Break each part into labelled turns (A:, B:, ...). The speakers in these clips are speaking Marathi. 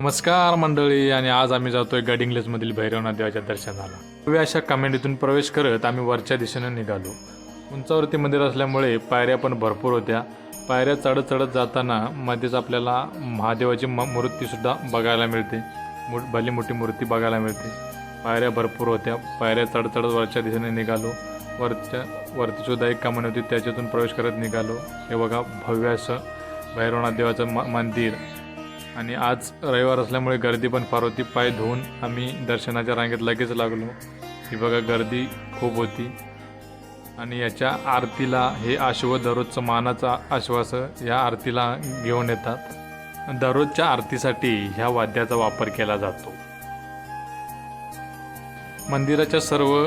A: नमस्कार मंडळी, आणि आज आम्ही जातोय गडिंग्लजमधील भैरवनाथ देवाच्या दर्शनाला. पूर्वी अशा कमेंडीतून प्रवेश करत आम्ही वरच्या दिशेने निघालो. उंचावरती मंदिर असल्यामुळे पायऱ्या पण भरपूर होत्या. पायऱ्या चढत चढत जाताना मध्येच आपल्याला महादेवाची मूर्तीसुद्धा बघायला मिळते. भली मोठी मूर्ती बघायला मिळते. पायऱ्या भरपूर होत्या. पायऱ्या चढत चढत वरच्या दिशेने निघालो. वरतीसुद्धा एक कमान होती, त्याच्यातून प्रवेश करत निघालो. हे बघा, भव्य असं भैरवनाथ देवाचं मंदिर. आणि आज रविवार असल्यामुळे गर्दी पण फार होती. पाय धुवून आम्ही दर्शनाच्या रांगेत लगेच लागलो. ही बघा, गर्दी खूप होती. आणि याच्या आरतीला हे आश्व दररोजचं मानाचा आश्वास ह्या आरतीला घेऊन येतात. दररोजच्या आरतीसाठी ह्या वाद्याचा वापर केला जातो.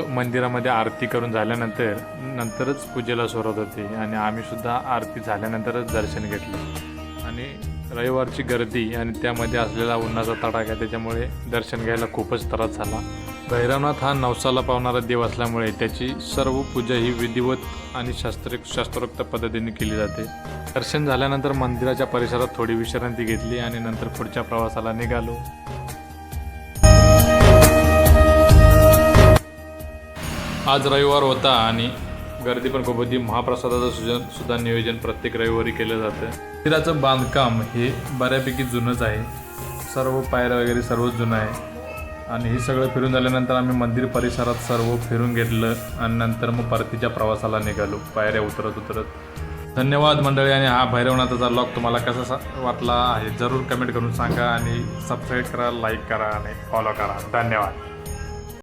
A: मंदिरामध्ये आरती करून झाल्यानंतरच पूजेला सुरुवात होते. आणि आम्ही सुद्धा आरती झाल्यानंतरच दर्शन घेतलं. आणि रविवारची गर्दी आणि त्यामध्ये असलेला उन्हाचा तडाखा, त्याच्यामुळे दर्शन घ्यायला खूपच त्रास झाला. भैरवनाथ हा नवसाला पावणारा देव असल्यामुळे त्याची सर्व पूजा ही विधिवत आणि शास्त्रोक्त पद्धतीने केली जाते. दर्शन झाल्यानंतर मंदिराच्या परिसरात थोडी विश्रांती घेतली आणि नंतर पुढच्या प्रवासाला निघालो. आज रविवार होता आणि गर्दी पण खूप होती. महाप्रसादाचं सुद्धा नियोजन प्रत्येक रविवारी केलं जातं. मंदिराचं बांधकाम हे बऱ्यापैकी जुनंच आहे. सर्व पायऱ्या वगैरे सर्वच जुनं आहे. आणि हे सगळं फिरून झाल्यानंतर आम्ही मंदिर परिसरात सर्व फिरून घेतलं आणि नंतर मग परतीच्या प्रवासाला निघालो, पायऱ्या उतरत. धन्यवाद मंडळी. आणि हा भैरवनाथाचा व्लॉग तुम्हाला कसा वाटला आहे जरूर कमेंट करून सांगा. आणि सबस्क्राईब करा, लाईक करा आणि फॉलो करा. धन्यवाद.